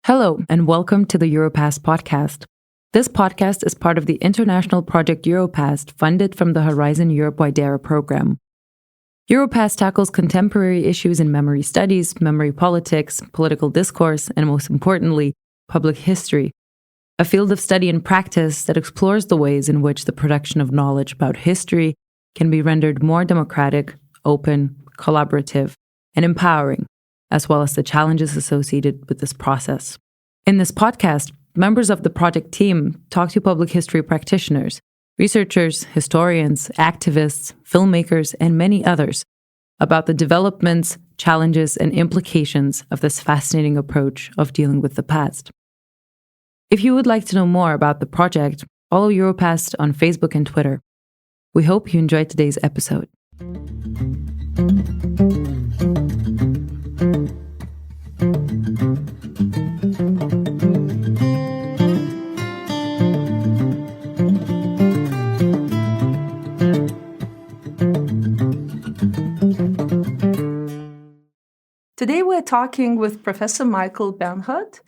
Hello, and welcome to the Europast podcast. This podcast is part of the international project Europast, funded from the Horizon Europe Wideera program. Europast tackles contemporary issues in memory studies, memory politics, political discourse, and most importantly, public history, a field of study and practice that explores the ways in which the production of knowledge about history can be rendered more democratic, open, collaborative, and empowering, as well as the challenges associated with this process. In this podcast, members of the project team talk to public history practitioners, researchers, historians, activists, filmmakers, and many others about the developments, challenges, and implications of this fascinating approach of dealing with the past. If you would like to know more about the project, follow Europast on Facebook and Twitter. We hope you enjoyed today's episode. Today we're talking with Professor Michael Bernhard.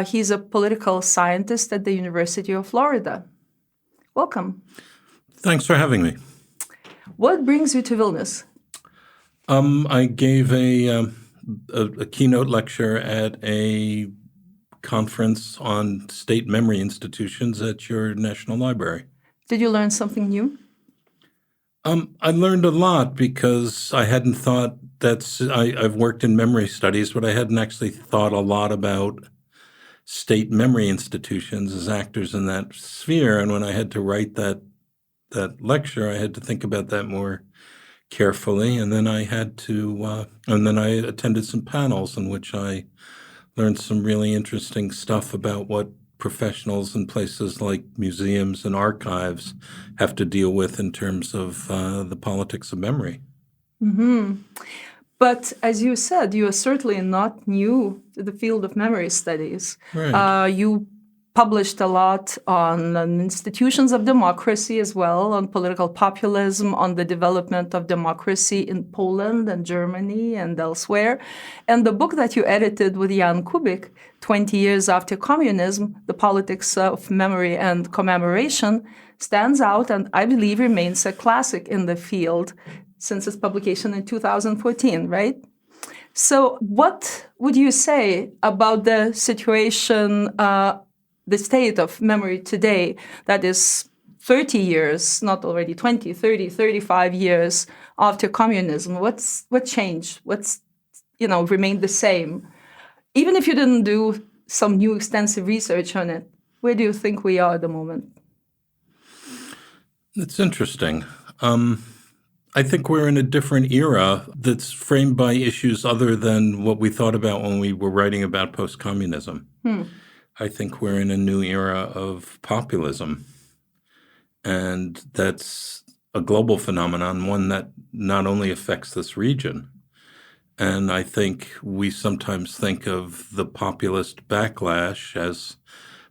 He's a political scientist at the University of Florida. Welcome. Thanks for having me. What brings you to Vilnius? I gave a keynote lecture at a conference on state memory institutions at your National Library. Did you learn something new? I learned a lot because I hadn't thought I've worked in memory studies, but I hadn't actually thought a lot about state memory institutions as actors in that sphere. And when I had to write that lecture, I had to think about that more carefully. And then I attended some panels in which I learned some really interesting stuff about what professionals in places like museums and archives have to deal with in terms of the politics of memory. Mm-hmm. But as you said, you are certainly not new to the field of memory studies. Right. You published a lot on institutions of democracy as well, on political populism, on the development of democracy in Poland and Germany and elsewhere. And the book that you edited with Jan Kubik, 20 years after communism, The Politics of Memory and Commemoration, stands out and I believe remains a classic in the field since its publication in 2014, right? So what would you say about the situation, the state of memory today, that is 30 years, not already 20, 30, 35 years after communism? What changed? What's remained the same? Even if you didn't do some new extensive research on it, where do you think we are at the moment? It's interesting. I think we're in a different era that's framed by issues other than what we thought about when we were writing about post-communism. I think we're in a new era of populism, and that's a global phenomenon, one that not only affects this region. And I think we sometimes think of the populist backlash as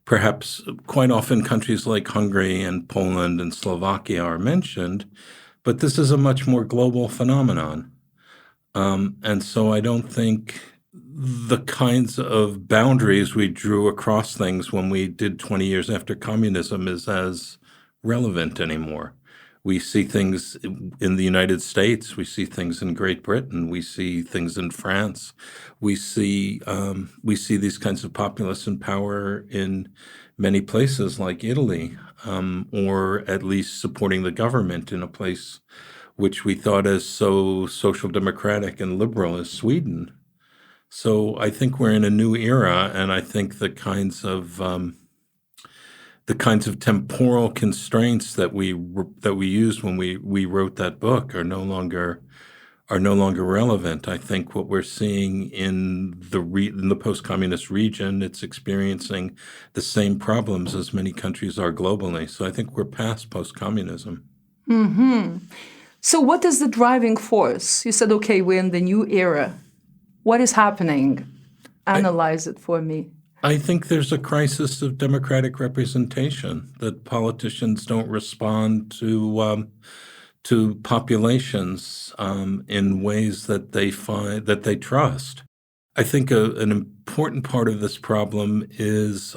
perhaps quite often countries like Hungary and Poland and Slovakia are mentioned, but this is a much more global phenomenon. And so I don't think the kinds of boundaries we drew across things when we did 20 years after communism is as relevant anymore. We see things in the United States, we see things in Great Britain, we see things in France, we see these kinds of populists in power in many places like Italy, or at least supporting the government in a place which we thought as so social democratic and liberal as Sweden. So I think we're in a new era, and I think the kinds of temporal constraints that we used when we wrote that book are no longer relevant. I think what we're seeing in the post-communist region, it's experiencing the same problems as many countries are globally. So I think we're past post-communism. Mm-hmm. So what is the driving force? You said, okay, we're in the new era. What is happening? Analyze it for me. I think there's a crisis of democratic representation, that politicians don't respond to populations in ways that they trust. I think an important part of this problem is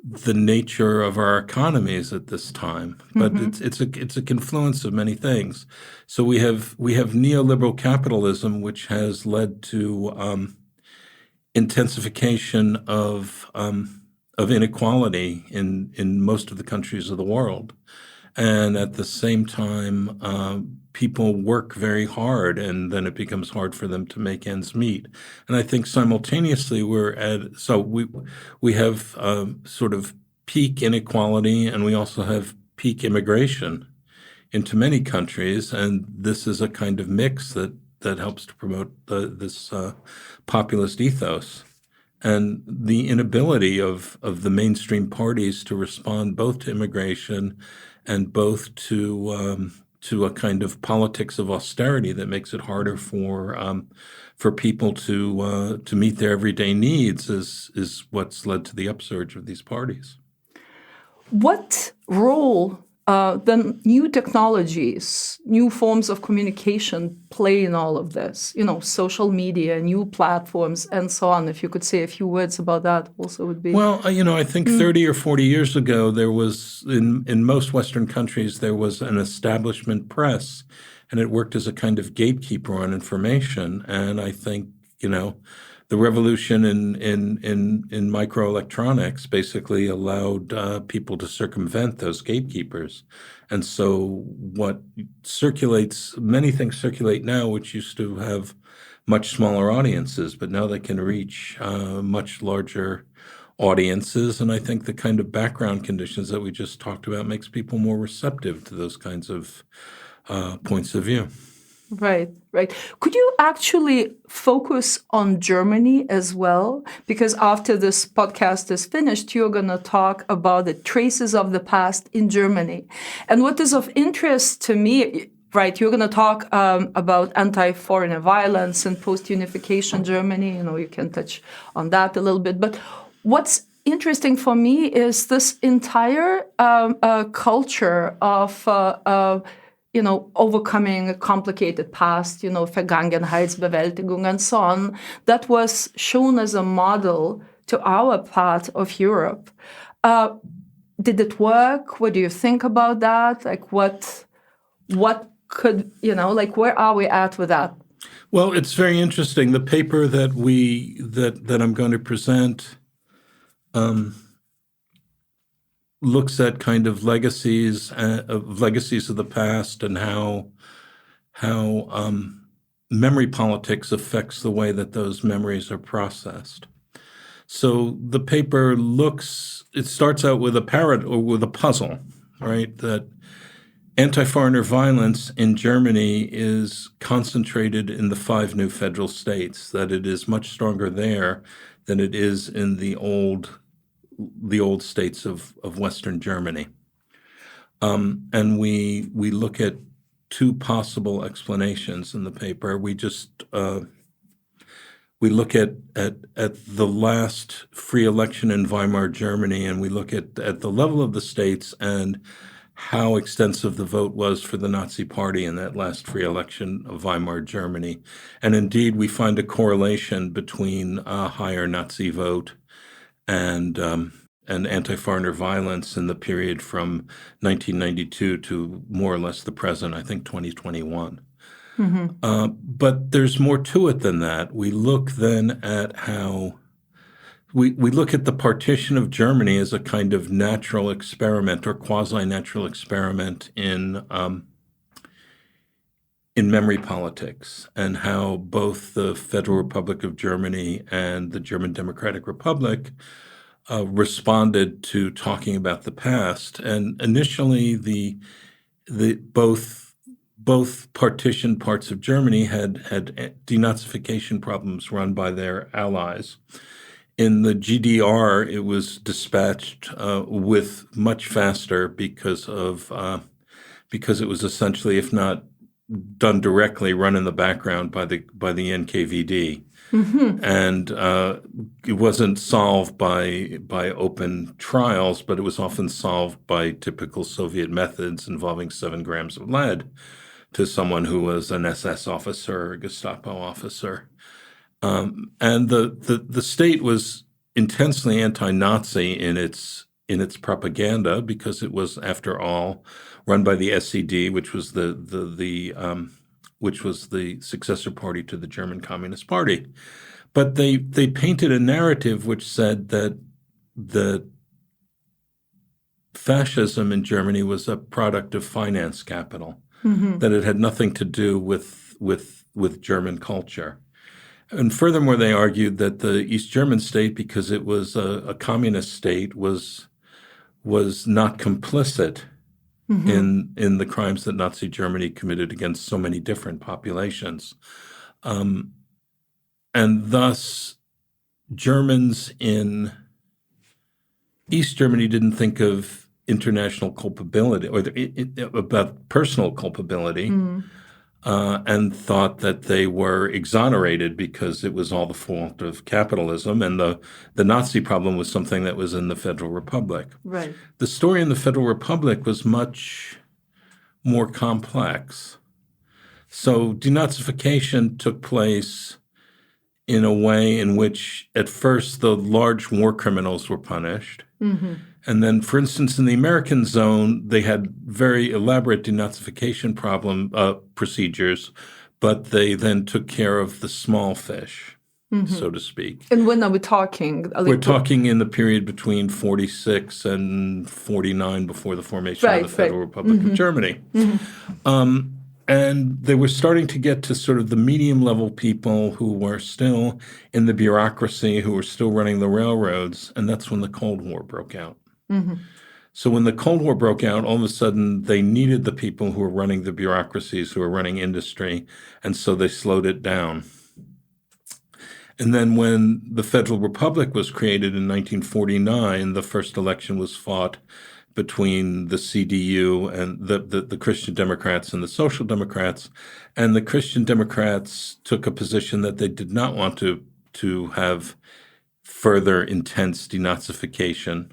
the nature of our economies at this time, but it's a confluence of many things. So we have neoliberal capitalism, which has led to intensification of inequality in most of the countries of the world, and at the same time, people work very hard, and then it becomes hard for them to make ends meet. And I think simultaneously we have sort of peak inequality, and we also have peak immigration into many countries, and this is a kind of mix that helps to promote this populist ethos. And the inability of the mainstream parties to respond both to immigration and both to a kind of politics of austerity that makes it harder for people to meet their everyday needs is what's led to the upsurge of these parties. What role then new technologies, new forms of communication play in all of this? Social media, new platforms, and so on. If you could say a few words about that, also would be. Well, I think 30 or 40 years ago, there was in most Western countries there was an establishment press, and it worked as a kind of gatekeeper on information. And I think the revolution in microelectronics basically allowed people to circumvent those gatekeepers. And so many things circulate now, which used to have much smaller audiences, but now they can reach much larger audiences. And I think the kind of background conditions that we just talked about makes people more receptive to those kinds of points of view. Right. Could you actually focus on Germany as well? Because after this podcast is finished, you're going to talk about the traces of the past in Germany. And what is of interest to me, right, you're going to talk about anti-foreigner violence and post-unification Germany. You can touch on that a little bit. But what's interesting for me is this entire culture of overcoming a complicated past, Vergangenheitsbewältigung and so on, that was shown as a model to our part of Europe. Did it work? What do you think about that? Like what could, where are we at with that? Well, it's very interesting. The paper that I'm going to present looks at kind of legacies of the past and how memory politics affects the way that those memories are processed. So the paper starts out with with a puzzle, right? That anti-foreigner violence in Germany is concentrated in the 5 new federal states, that it is much stronger there than it is in the old states of Western Germany. And we look at 2 possible explanations in the paper. We look at the last free election in Weimar Germany, and we look at the level of the states and how extensive the vote was for the Nazi Party in that last free election of Weimar Germany. And indeed, we find a correlation between a higher Nazi vote and anti-foreigner violence in the period from 1992 to more or less the present, I think 2021. But there's more to it than that. We look then at how we look at the partition of Germany as a kind of natural experiment or quasi-natural experiment in memory politics, and how both the Federal Republic of Germany and the German Democratic Republic responded to talking about the past. And initially, both partitioned parts of Germany had denazification problems run by their allies. In the GDR, it was dispatched with much faster because it was essentially, if not done directly, run in the background by the NKVD. And it wasn't solved by open trials, but it was often solved by typical Soviet methods involving 7 grams of lead to someone who was an SS officer or a Gestapo officer. And the state was intensely anti-Nazi in its propaganda because it was, after all, run by the SED, which was which was the successor party to the German Communist Party. But they painted a narrative which said that fascism in Germany was a product of finance capital, that it had nothing to do with German culture. And furthermore, they argued that the East German state, because it was a communist state, was not complicit in the crimes that Nazi Germany committed against so many different populations. And thus, Germans in East Germany didn't think of international culpability or about personal culpability, and thought that they were exonerated because it was all the fault of capitalism, and the Nazi problem was something that was in the Federal Republic. Right. The story in the Federal Republic was much more complex. So denazification took place in a way in which, at first, the large war criminals were punished. And then, for instance, in the American zone, they had very elaborate denazification procedures, but they then took care of the small fish, so to speak. And when are we talking? We're talking in the period between 46 and 49, before the formation of the Federal Republic of Germany. And they were starting to get to sort of the medium-level people who were still in the bureaucracy, who were still running the railroads, and that's when the Cold War broke out. So when the Cold War broke out, all of a sudden they needed the people who were running the bureaucracies, who were running industry, and so they slowed it down. And then when the Federal Republic was created in 1949, the first election was fought between the CDU and the Christian Democrats and the Social Democrats. And the Christian Democrats took a position that they did not want to have further intense denazification.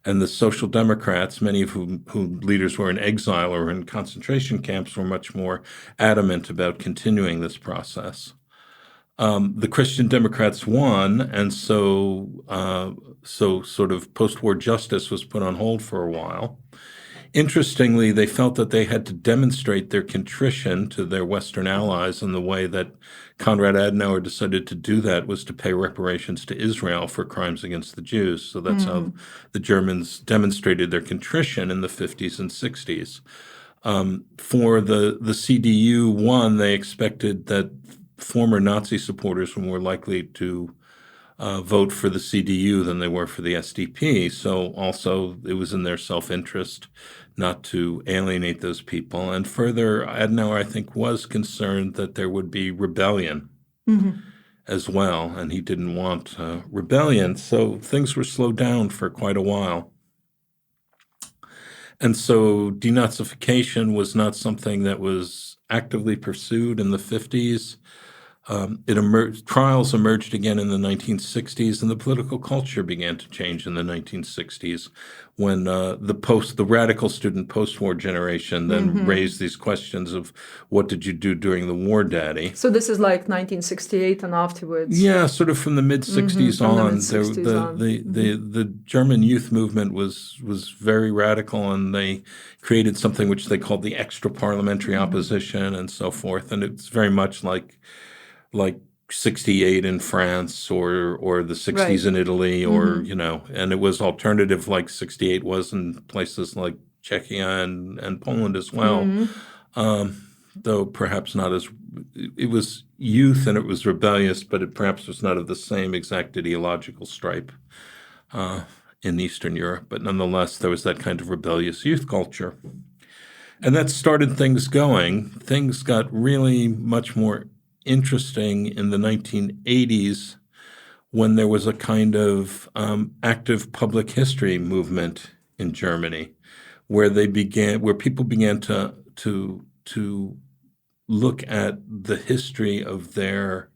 And the Social Democrats, many of whom leaders were in exile or in concentration camps, were much more adamant about continuing this process. The Christian Democrats won, and so sort of post-war justice was put on hold for a while. Interestingly, they felt that they had to demonstrate their contrition to their Western allies, and the way that Konrad Adenauer decided to do that was to pay reparations to Israel for crimes against the Jews. So that's how the Germans demonstrated their contrition in the 50s and 60s. For the CDU won, they expected that former Nazi supporters were more likely to vote for the CDU than they were for the SDP. So also it was in their self-interest not to alienate those people. And further, Adenauer, I think, was concerned that there would be rebellion as well, and he didn't want rebellion. So things were slowed down for quite a while. And so denazification was not something that was actively pursued in the 50s. Trials emerged again in the 1960s, and the political culture began to change in the 1960s when the radical student post-war generation then raised these questions of what did you do during the war, Daddy? So this is like 1968 and afterwards. Yeah, sort of from the mid-60s on. The German youth movement was very radical, and they created something which they called the extra-parliamentary opposition and so forth, and it's very much like 68 in France or the 60s in Italy, or, and it was alternative like 68 was in places like Czechia and Poland as well, though perhaps not as, it was youth and it was rebellious, but it perhaps was not of the same exact ideological stripe in Eastern Europe. But nonetheless, there was that kind of rebellious youth culture. And that started things going. Things got really much more interesting in the 1980s when there was a kind of active public history movement in Germany, where people began to look at the history of their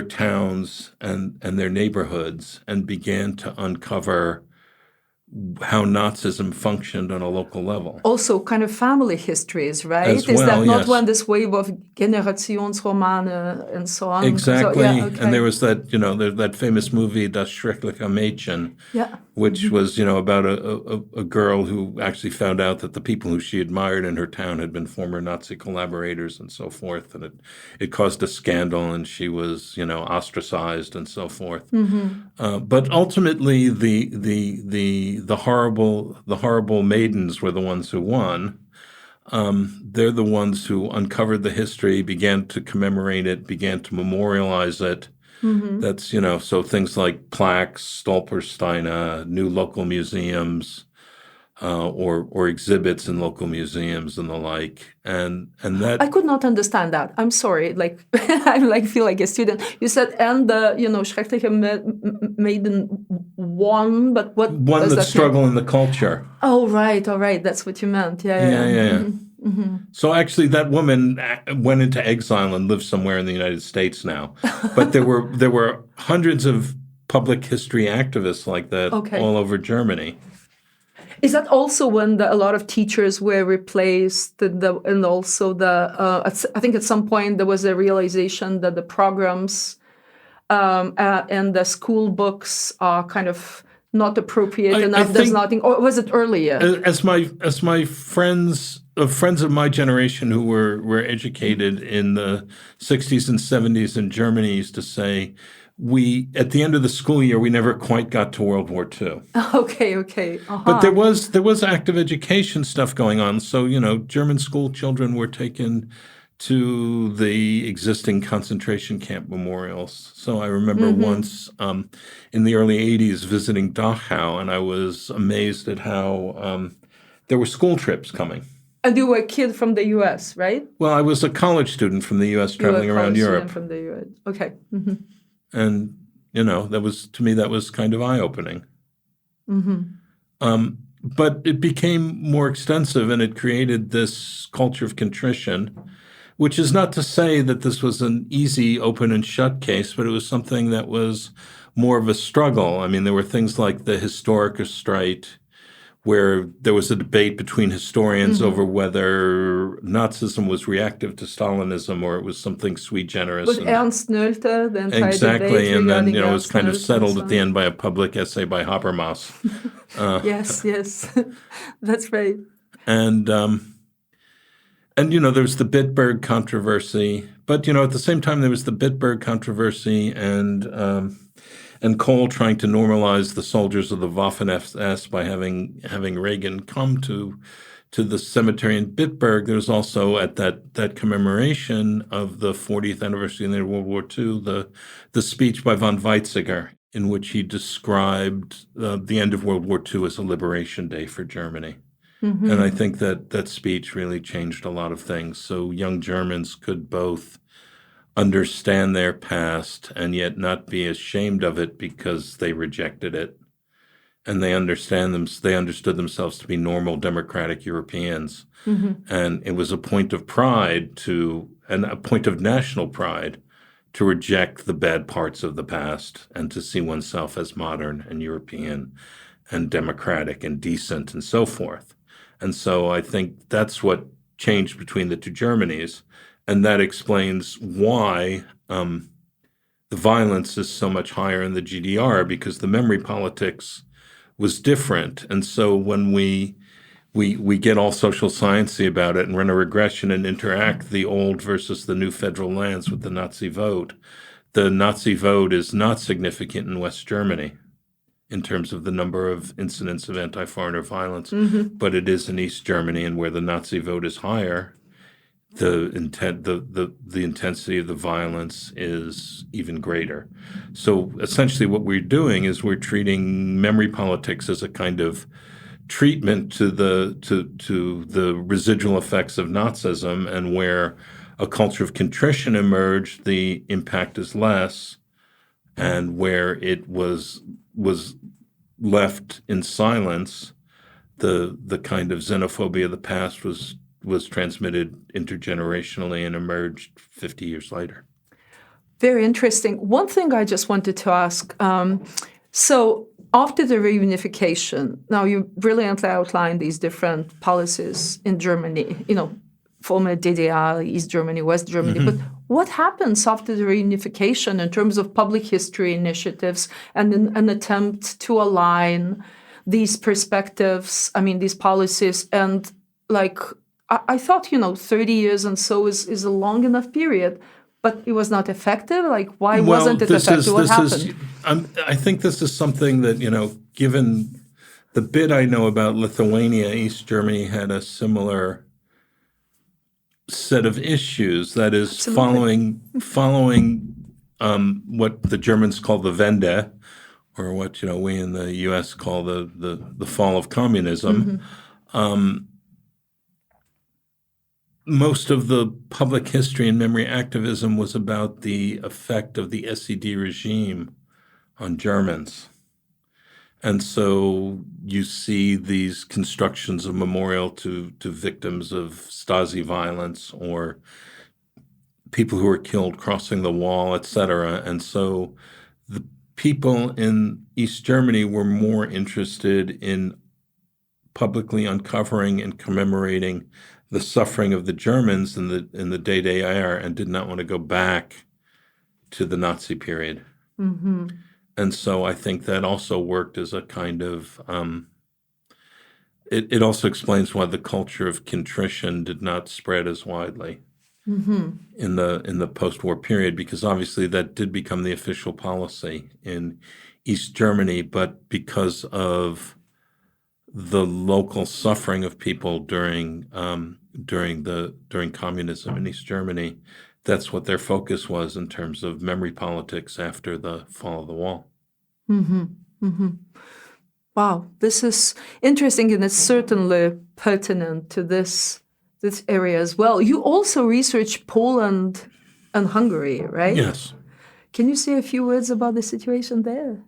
towns and their neighborhoods, and began to uncover how Nazism functioned on a local level. Also kind of family histories, right? As Is well, that not yes. when this wave of Generationsromane and so on? Exactly. So, yeah, okay. And there was that, that famous movie, Das schreckliche Mädchen, Yeah. which was, about a girl who actually found out that the people who she admired in her town had been former Nazi collaborators and so forth. And it caused a scandal, and she was, ostracized and so forth. But ultimately, the horrible maidens were the ones who won. They're the ones who uncovered the history, began to commemorate it, began to memorialize it. That's, so things like plaques, Stolpersteine, new local museums, or exhibits in local museums and the like. And that I could not understand that. I'm sorry. Like I feel like a student. You said, and the schreckliche maiden won, but what one does that that struggle mean? in the culture. Oh, right. All right. That's what you meant. Yeah. So actually, that woman went into exile and lives somewhere in the United States now. But there were hundreds of public history activists like that all over Germany. Is that also when a lot of teachers were replaced, and also I think at some point there was a realization that the programs and the school books are kind of not appropriate enough. There's nothing, or was it earlier? As my friends of my generation who were educated in the 60s and 70s in Germany used to say, at the end of the school year, we never quite got to World War II. Okay. But there was active education stuff going on. So, German school children were taken to the existing concentration camp memorials. So I remember once in the early 80s visiting Dachau, and I was amazed at how there were school trips coming. And you were a kid from the U.S., right? Well, I was a college student from the U.S. traveling around Europe. From the U.S. Okay. And, that was kind of eye-opening. But it became more extensive, and it created this culture of contrition, which is not to say that this was an easy open and shut case, but it was something that was more of a struggle. I mean, there were things like the Historikerstreit, where there was a debate between historians over whether Nazism was reactive to Stalinism or it was something sui generis. With Ernst Nolte, the entire exactly, debate and then it was Ernst kind of Nolte settled at the end by a public essay by Habermas. Yes, that's right. And there's the Bitburg controversy, but at the same time there was the Bitburg controversy and Kohl trying to normalize the soldiers of the Waffen-SS by having Reagan come to the cemetery in Bitburg. There was also at that commemoration of the 40th anniversary of the end of World War II, the speech by von Weizsäcker, in which he described the end of World War II as a liberation day for Germany. And I think that speech really changed a lot of things. So young Germans could both understand their past and yet not be ashamed of it because they rejected it. And they understood themselves to be normal democratic Europeans. And it was a point of pride and a point of national pride to reject the bad parts of the past and to see oneself as modern and European and democratic and decent and so forth. And so I think that's what changed between the two Germanys. And that explains why the violence is so much higher in the GDR, because the memory politics was different. And so when we get all social sciencey about it and run a regression and interact the old versus the new federal lands with the Nazi vote is not significant in West Germany in terms of the number of incidents of anti-foreigner violence, but it is in East Germany, and where the Nazi vote is higher, the intensity of the violence is even greater. So essentially what we're doing is we're treating memory politics as a kind of treatment to the residual effects of Nazism, and where a culture of contrition emerged, the impact is less, and where it was left in silence, the kind of xenophobia of the past was transmitted intergenerationally and emerged 50 years later. Very interesting. One thing I just wanted to ask, so after the reunification, now you brilliantly outlined these different policies in Germany, former DDR, East Germany, West Germany. But what happens after the reunification in terms of public history initiatives and an attempt to align these perspectives, these policies? And I thought, 30 years and so is a long enough period, but it was not effective. Why wasn't it effective? What happened? I think this is something that, given the bit I know about Lithuania, East Germany had a similar set of issues. That is, Absolutely. following what the Germans call the Wende, or what we in the U.S. call the fall of communism. Most of the public history and memory activism was about the effect of the SED regime on Germans. And so you see these constructions of memorial to victims of Stasi violence or people who were killed crossing the wall, etc. And so the people in East Germany were more interested in publicly uncovering and commemorating the suffering of the Germans in the DDR and did not want to go back to the Nazi period. And so I think that also worked as a kind of it also explains why the culture of contrition did not spread as widely in the post-war period, because obviously that did become the official policy in East Germany, but because of the local suffering of people during communism in East Germany, that's what their focus was in terms of memory politics after the fall of the wall. Wow, this is interesting, and it's certainly pertinent to this area as well. You also research Poland and Hungary, right? Yes. Can you say a few words about the situation there?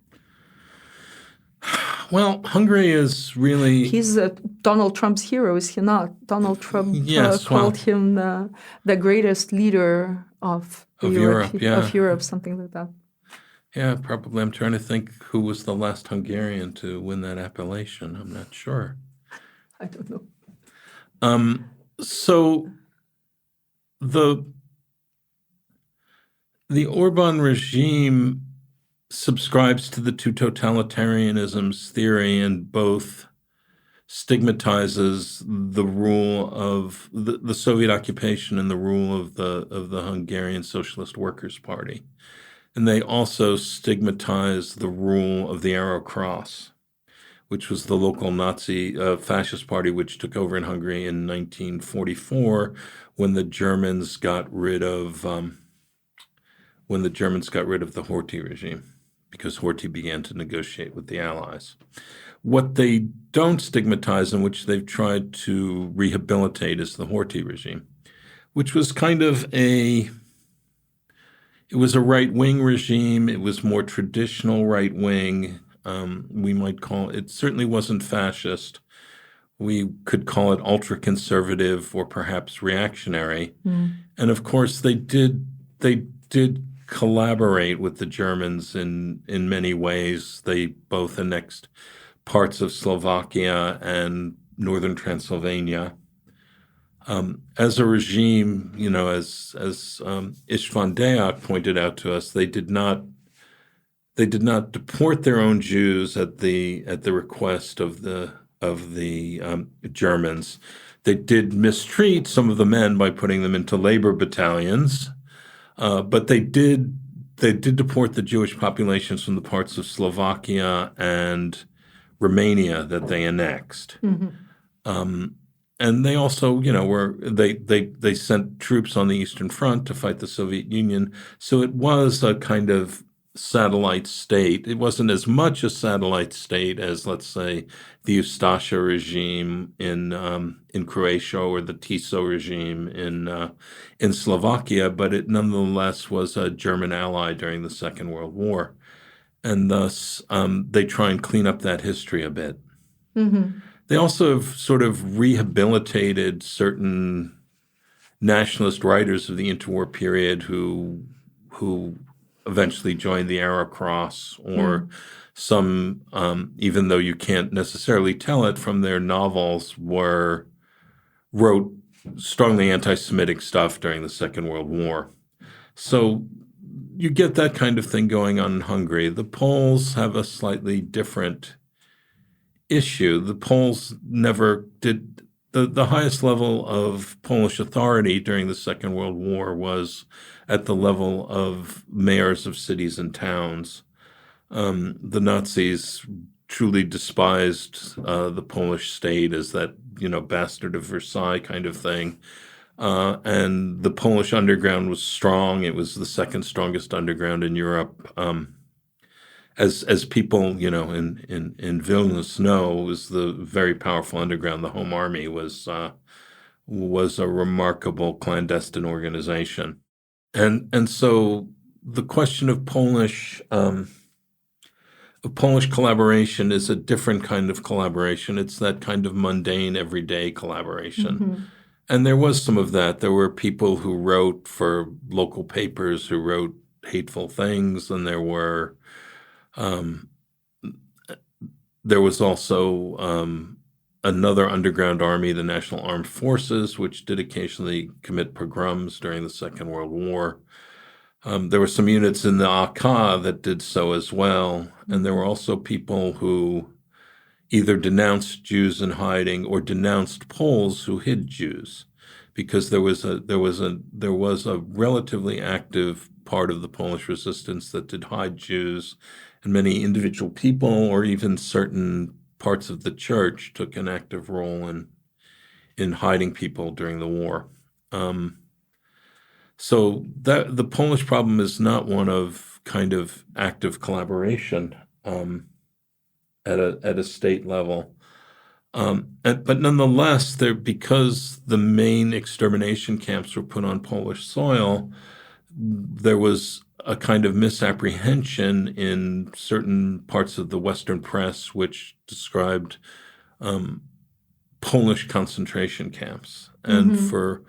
Well, Hungary is really... He's Donald Trump's hero, is he not? Donald Trump called him the greatest leader of Europe, something like that. Yeah, probably. I'm trying to think who was the last Hungarian to win that appellation. I'm not sure. I don't know. So the Orban regime subscribes to the two totalitarianisms theory and both stigmatizes the rule of the Soviet occupation and the rule of the Hungarian Socialist Workers' Party. And they also stigmatize the rule of the Arrow Cross, which was the local Nazi fascist party which took over in Hungary in 1944 when the Germans got rid of the Horthy regime, because Horthy began to negotiate with the Allies. What they don't stigmatize and which they've tried to rehabilitate is the Horthy regime, which was kind of it was a right-wing regime. It was more traditional right-wing. We might call it certainly wasn't fascist. We could call it ultra-conservative or perhaps reactionary. And of course, they did collaborate with the Germans in many ways. They both annexed parts of Slovakia and northern Transylvania. As a regime, as István Deák pointed out to us, they did not deport their own Jews at the request of the Germans. They did mistreat some of the men by putting them into labor battalions, but they did deport the Jewish populations from the parts of Slovakia and Romania that they annexed. And they also, they sent troops on the Eastern Front to fight the Soviet Union. So it was a kind of satellite state. It wasn't as much a satellite state as, let's say, the Ustasha regime in Croatia or the Tiso regime in Slovakia, but it nonetheless was a German ally during the Second World War. And thus, they try and clean up that history a bit. They also have sort of rehabilitated certain nationalist writers of the interwar period who eventually joined the Europast, or some, even though you can't necessarily tell it from their novels, wrote strongly anti-Semitic stuff during the Second World War. So you get that kind of thing going on in Hungary. The Poles have a slightly different issue. The Poles never did. The highest level of Polish authority during the Second World War was at the level of mayors of cities and towns. The Nazis truly despised the Polish state as that, bastard of Versailles kind of thing. And the Polish underground was strong. It was the second strongest underground in Europe. As people, in Vilnius know, was the very powerful underground. The Home Army was a remarkable clandestine organization. And so the question of Polish collaboration is a different kind of collaboration. It's that kind of mundane, everyday collaboration. And there was some of that. There were people who wrote for local papers who wrote hateful things, and there was also another underground army, the National Armed Forces, which did occasionally commit pogroms during the Second World War. There were some units in the AK that did so as well, and there were also people who either denounced Jews in hiding or denounced Poles who hid Jews, because there was a relatively active part of the Polish resistance that did hide Jews, and many individual people or even certain parts of the church took an active role in hiding people during the war. So that the Polish problem is not one of kind of active collaboration at a state level, but nonetheless, because the main extermination camps were put on Polish soil, there was a kind of misapprehension in certain parts of the Western press, which described Polish concentration camps, and for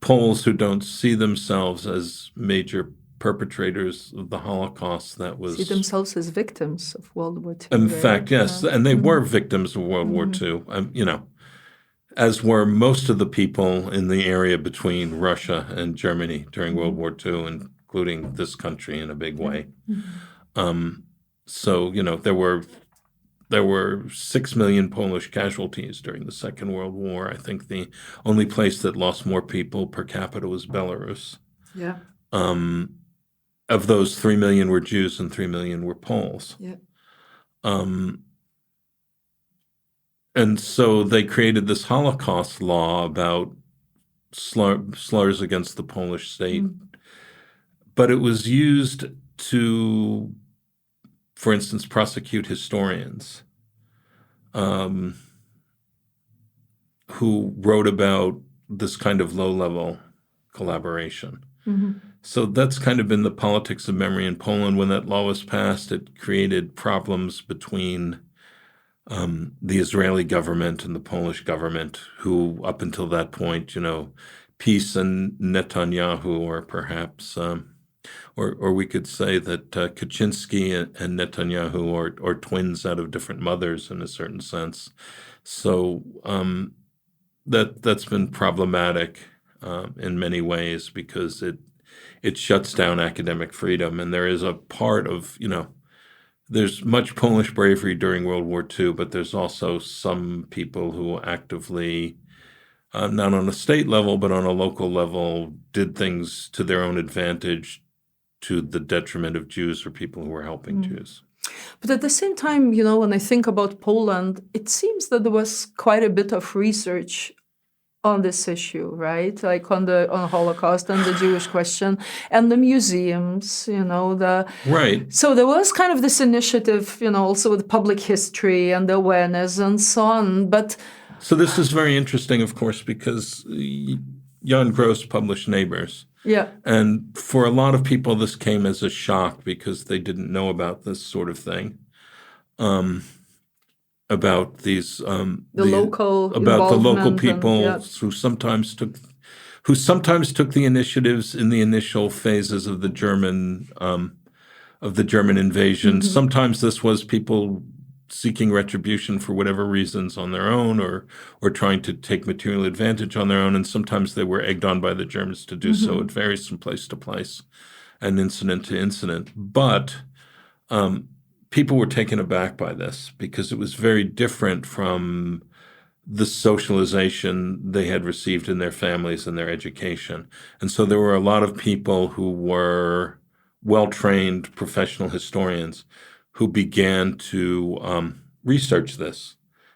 Poles who don't see themselves as major perpetrators of the Holocaust, that was... See themselves as victims of World War II. In fact, yes, and they were victims of World War II, as were most of the people in the area between Russia and Germany during World War II, including this country in a big way. So, there were 6 million Polish casualties during the Second World War. I think the only place that lost more people per capita was Belarus. Yeah. Of those, 3 million were Jews and 3 million were Poles. Yeah. And so they created this Holocaust law about slurs against the Polish state. But it was used to, for instance, prosecute historians who wrote about this kind of low-level collaboration. So that's kind of been the politics of memory in Poland. When that law was passed, it created problems between the Israeli government and the Polish government, who up until that point, peace and Netanyahu, or perhaps... Or we could say that Kaczynski and Netanyahu are twins out of different mothers in a certain sense. So that's been problematic in many ways, because it shuts down academic freedom. And there is a part of, there's much Polish bravery during World War II, but there's also some people who actively, not on a state level, but on a local level, did things to their own advantage, to the detriment of Jews or people who were helping Jews. But at the same time, when I think about Poland, it seems that there was quite a bit of research on this issue, right? Like on Holocaust and the Jewish question, and the museums, Right. So there was kind of this initiative, also with public history and awareness and so on. But so this is very interesting, of course, because Jan Gross published Neighbors. Yeah. And for a lot of people, this came as a shock because they didn't know about this sort of thing, about these the local people who sometimes took the initiatives in the initial phases of the German the German invasion. Sometimes this was people seeking retribution for whatever reasons on their own, or trying to take material advantage on their own, and sometimes they were egged on by the Germans to do so. It varies from place to place and incident to incident. But people were taken aback by this because it was very different from the socialization they had received in their families and their education. And so there were a lot of people who were well-trained professional historians who began to research this.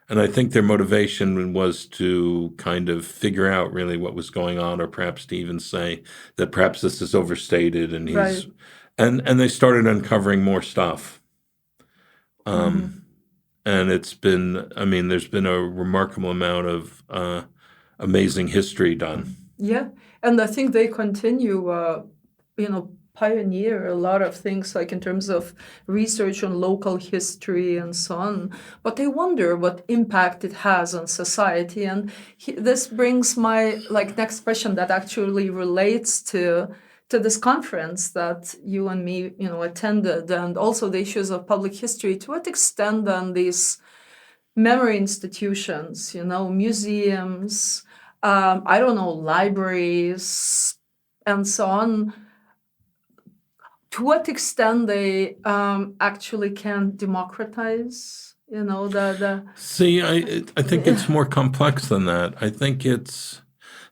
And I think their motivation was to kind of figure out really what was going on, or perhaps to even say that perhaps this is overstated and he's and they started uncovering more stuff. And it's been, I mean, there's been a remarkable amount of amazing history done. Yeah, and I think they continue, pioneer a lot of things, like in terms of research on local history and so on. But I wonder what impact it has on society. And this brings my next question that actually relates to this conference that you and me, attended, and also the issues of public history. To what extent then these memory institutions, museums, libraries, and so on, to what extent they actually can democratize, the... See, I think it's more complex than that. I think it's...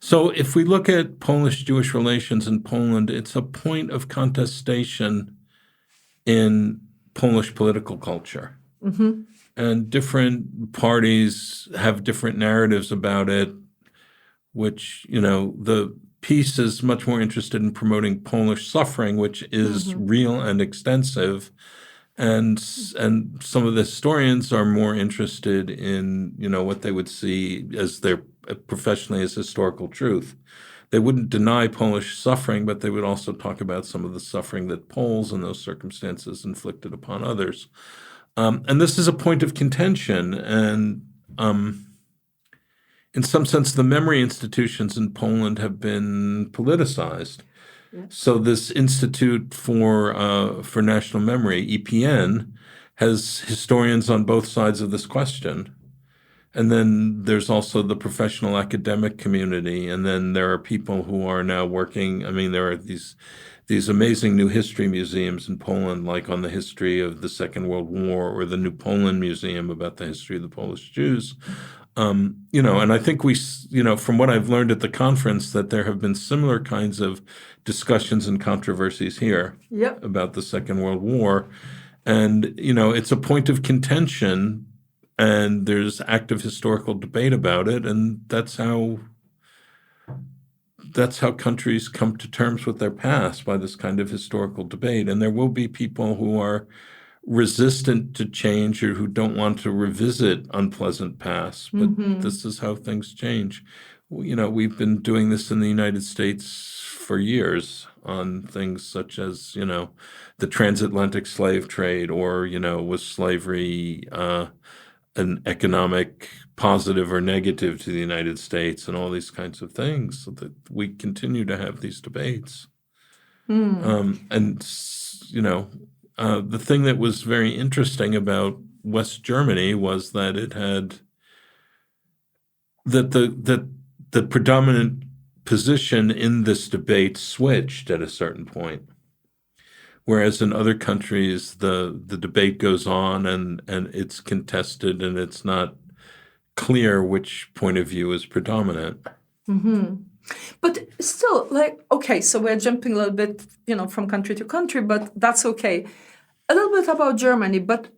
So if we look at Polish-Jewish relations in Poland, it's a point of contestation in Polish political culture. And different parties have different narratives about it, which, the piece is much more interested in promoting Polish suffering, which is real and extensive. And some of the historians are more interested in, what they would see as their professionally as historical truth. They wouldn't deny Polish suffering, but they would also talk about some of the suffering that Poles in those circumstances inflicted upon others. And this is a point of contention. And in some sense, the memory institutions in Poland have been politicized. Yeah. So this Institute for National Memory, EPN, has historians on both sides of this question. And then there's also the professional academic community. And then there are people who are now working. I mean, there are these amazing new history museums in Poland, like on the history of the Second World War, or the New Poland Museum about the history of the Polish Jews. And I think from what I've learned at the conference, that there have been similar kinds of discussions and controversies here about the Second World War. And, it's a point of contention, and there's active historical debate about it. And that's how countries come to terms with their past, by this kind of historical debate. And there will be people who are resistant to change, or who don't want to revisit unpleasant past. But this is how things change. We've been doing this in the United States for years on things such as, the transatlantic slave trade, or, was slavery an economic positive or negative to the United States, and all these kinds of things, so that we continue to have these debates. The thing that was very interesting about West Germany was that it had that the predominant position in this debate switched at a certain point. Whereas in other countries, the debate goes on and it's contested, and it's not clear which point of view is predominant. But still, so we're jumping a little bit, from country to country, but that's okay. A little bit about Germany, but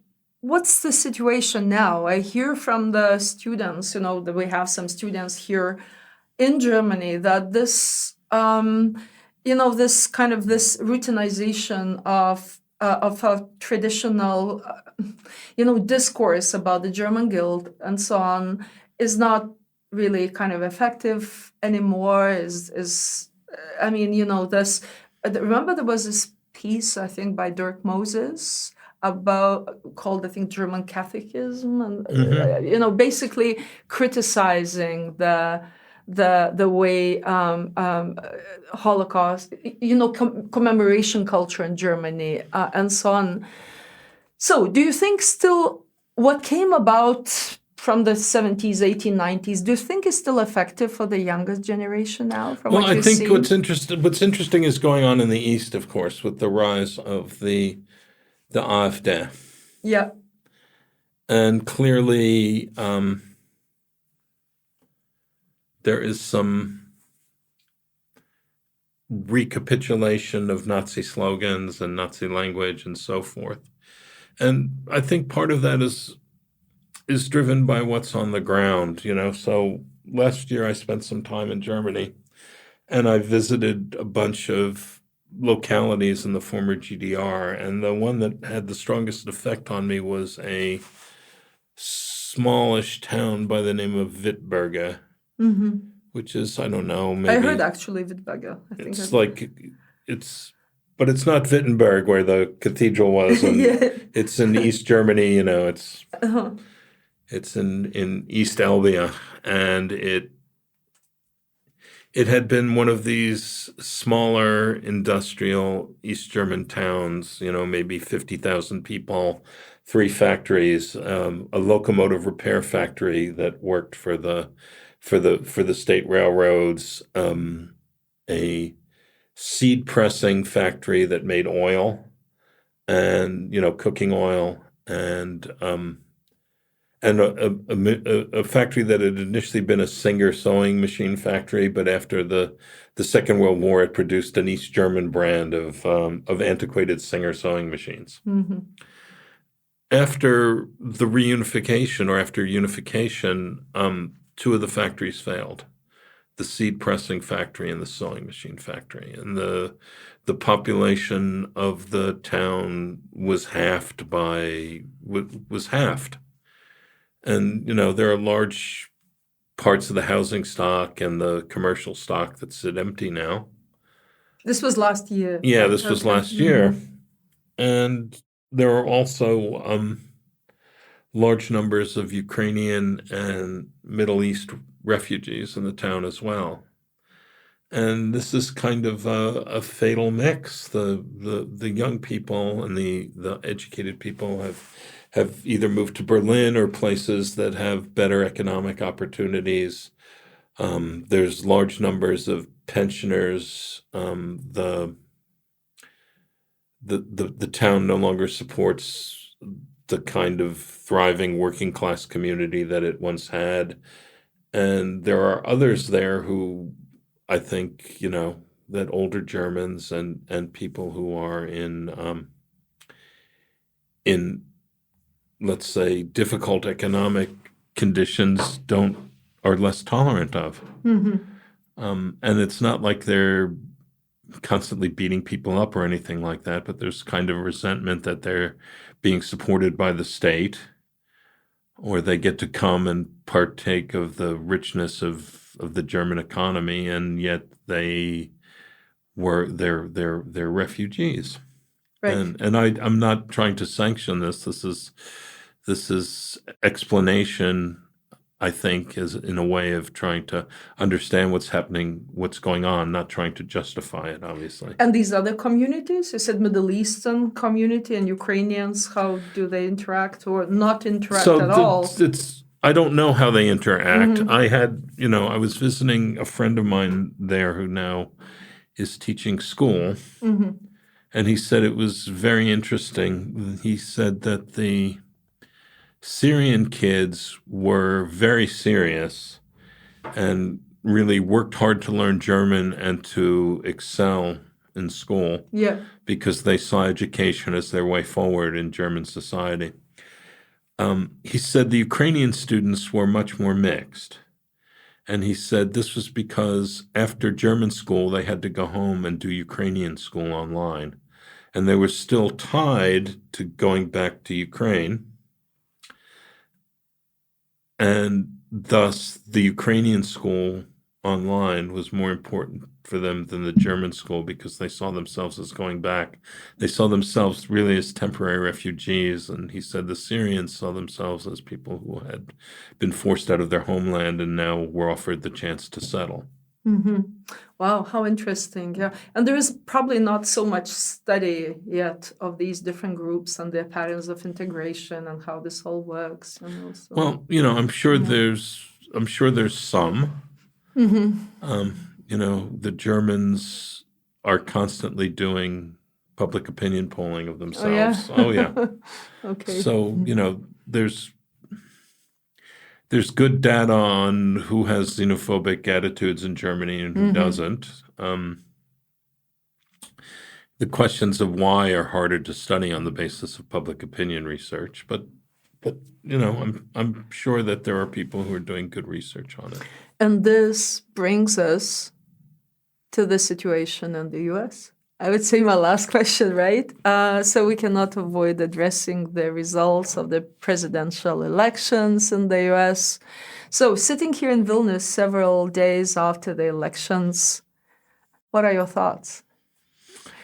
what's the situation now? I hear from the students, that we have some students here in Germany, that this, this kind of this routinization of a traditional, discourse about the German guild and so on is not really kind of effective anymore. Remember there was this piece, I think, by Dirk Moses called, I think, German Catholicism, and basically criticizing the the way Holocaust, commemoration culture in Germany, and so on. So do you think still what came about from the 70s, 18, 90s, do you think is still effective for the youngest generation now? Well, I think what's interesting is going on in the East, of course, with the rise of the AfD. Yeah. And clearly, there is some recapitulation of Nazi slogans and Nazi language and so forth. And I think part of that is driven by what's on the ground, So last year I spent some time in Germany, and I visited a bunch of localities in the former GDR, and the one that had the strongest effect on me was a smallish town by the name of Wittberge, which is, I don't know, maybe... I heard actually Wittberge. But it's not Wittenberg where the cathedral was, and it's in East Germany, it's in East Elbia, and it had been one of these smaller industrial East German towns, maybe 50,000 people, 3 factories, a locomotive repair factory that worked for the state railroads, a seed pressing factory that made oil and cooking oil, and a factory that had initially been a Singer sewing machine factory, but after the Second World War, it produced an East German brand of antiquated Singer sewing machines. After the reunification, or after unification, 2 of the factories failed. The seed pressing factory and the sewing machine factory, and the population of the town was halved. And there are large parts of the housing stock and the commercial stock that sit empty now. This was last year. Yeah, this was last year, and there are also large numbers of Ukrainian and Middle East refugees in the town as well. And this is kind of a fatal mix. The young people and the educated people have either moved to Berlin or places that have better economic opportunities. There's large numbers of pensioners. The town no longer supports the kind of thriving working class community that it once had. And there are others there who, I think, that older Germans and people who are in let's say difficult economic conditions are less tolerant of. And it's not like they're constantly beating people up or anything like that, but there's kind of resentment that they're being supported by the state, or they get to come and partake of the richness of the German economy, and yet they're refugees. Right. And I'm not trying to sanction this. This is explanation, I think, is in a way of trying to understand what's happening, what's going on, not trying to justify it, obviously. And these other communities, you said Middle Eastern community and Ukrainians, how do they interact or not interact at all? I don't know how they interact. I was visiting a friend of mine there who now is teaching school, and he said it was very interesting. He said that the Syrian kids were very serious and really worked hard to learn German and to excel in school, because they saw education as their way forward in German society. He said the Ukrainian students were much more mixed. And he said this was because after German school, they had to go home and do Ukrainian school online. And they were still tied to going back to Ukraine. And thus, the Ukrainian school online was more important for them than the German school because they saw themselves as going back. They saw themselves really as temporary refugees. And he said the Syrians saw themselves as people who had been forced out of their homeland and now were offered the chance to settle. Mm-hmm. Wow, how interesting. Yeah. And there is probably not so much study yet of these different groups and their patterns of integration and how this all works. So. Well, I'm sure there's some. Mm-hmm. The Germans are constantly doing public opinion polling of themselves. Oh, yeah. Okay. So, there's good data on who has xenophobic attitudes in Germany and who doesn't. The questions of why are harder to study on the basis of public opinion research, but I'm sure that there are people who are doing good research on it. And this brings us to the situation in the U.S. I would say my last question, right? So we cannot avoid addressing the results of the presidential elections in the U.S. So sitting here in Vilnius several days after the elections, what are your thoughts?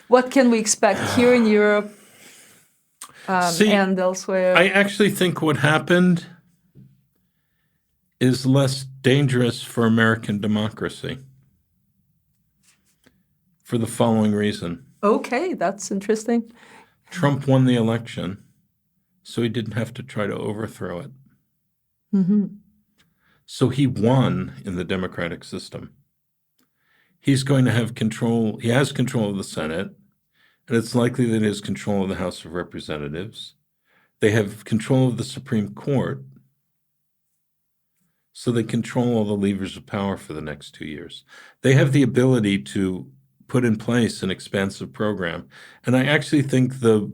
What can we expect here in Europe and elsewhere? I actually think what happened is less dangerous for American democracy for the following reason. Okay, that's interesting. Trump won the election, so he didn't have to try to overthrow it. Mm-hmm. So he won in the democratic system. He's going to have control. He has control of the Senate, and it's likely that he has control of the House of Representatives. They have control of the Supreme Court, so they control all the levers of power for the next 2 years. They have the ability to put in place an expansive program. And I actually think the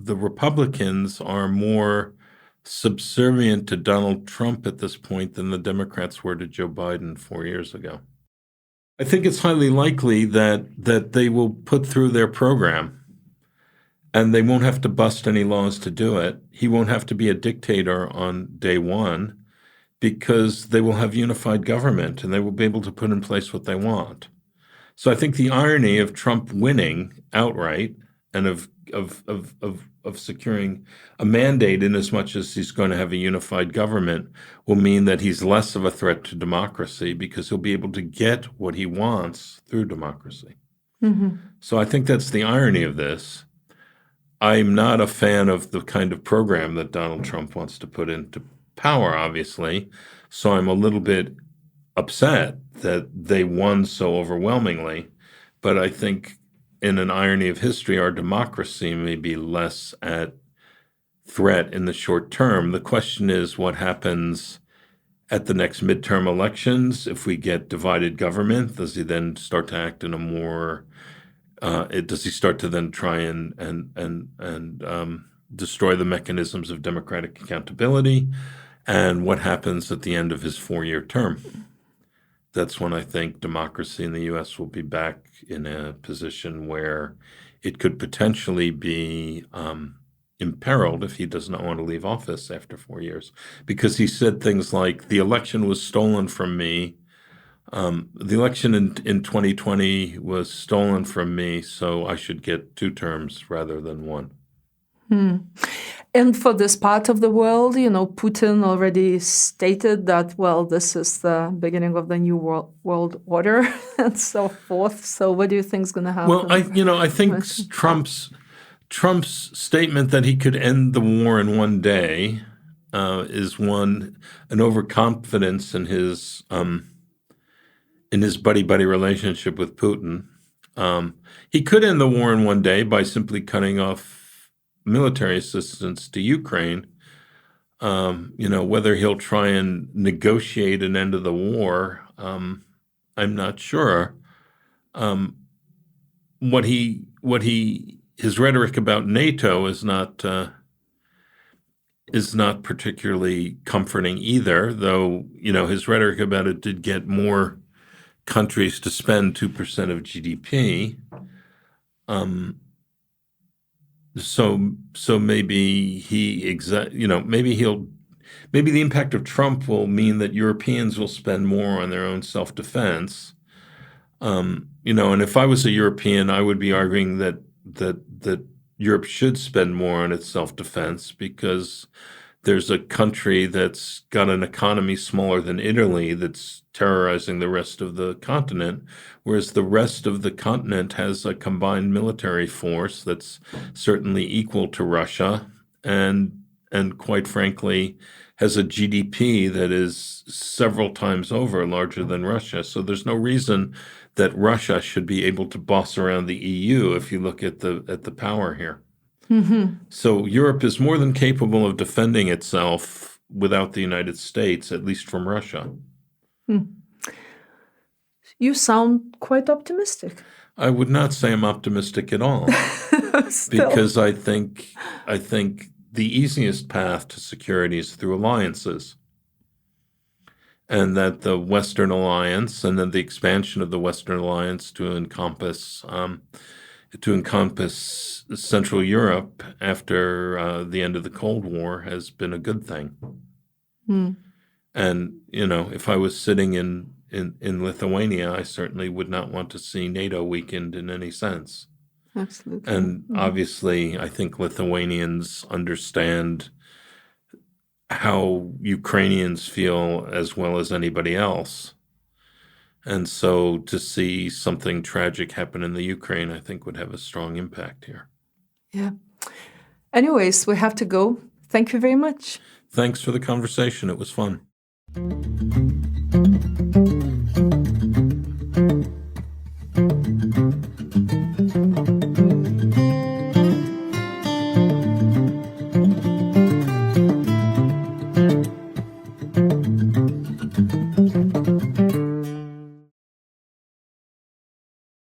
Republicans are more subservient to Donald Trump at this point than the Democrats were to Joe Biden 4 years ago. I think it's highly likely that they will put through their program and they won't have to bust any laws to do it. He won't have to be a dictator on day one because they will have unified government and they will be able to put in place what they want. So I think the irony of Trump winning outright and of securing a mandate in as much as he's going to have a unified government will mean that he's less of a threat to democracy because he'll be able to get what he wants through democracy. Mm-hmm. So I think that's the irony of this. I'm not a fan of the kind of program that Donald Trump wants to put into power, obviously. So I'm a little bit upset that they won so overwhelmingly. But I think in an irony of history, our democracy may be less at threat in the short term. The question is what happens at the next midterm elections. If we get divided government, does he then start to act in a more, does he start to then try and destroy the mechanisms of democratic accountability? And what happens at the end of his 4-year term? That's when I think democracy in the U.S. will be back in a position where it could potentially be imperiled if he does not want to leave office after 4 years. Because he said things like, the election was stolen from me. The election in 2020 was stolen from me, so I should get 2 terms rather than 1. And for this part of the world, Putin already stated that, well, this is the beginning of the new world order and so forth. So what do you think is going to happen? Well, I think Trump's statement that he could end the war in one day is an overconfidence in his buddy-buddy relationship with Putin. He could end the war in one day by simply cutting off military assistance to Ukraine. Whether he'll try and negotiate an end of the war, I'm not sure. His rhetoric about NATO is not particularly comforting either, though, his rhetoric about it did get more countries to spend 2% of GDP. So maybe maybe maybe the impact of Trump will mean that Europeans will spend more on their own self-defense. And if I was a European, I would be arguing that Europe should spend more on its self-defense because there's a country that's got an economy smaller than Italy that's terrorizing the rest of the continent, whereas the rest of the continent has a combined military force that's certainly equal to Russia and quite frankly has a GDP that is several times over larger than Russia. So there's no reason that Russia should be able to boss around the EU if you look at the power here. Mm-hmm. So Europe is more than capable of defending itself without the United States, at least from Russia. You sound quite optimistic. I would not say I'm optimistic at all, because I think the easiest path to security is through alliances, and that the Western Alliance and then the expansion of the Western Alliance to encompass Central Europe after the end of the Cold War has been a good thing. And, if I was sitting in Lithuania, I certainly would not want to see NATO weakened in any sense. Absolutely. And obviously, I think Lithuanians understand how Ukrainians feel as well as anybody else. And so to see something tragic happen in the Ukraine, I think would have a strong impact here. Yeah. Anyways, we have to go. Thank you very much. Thanks for the conversation. It was fun.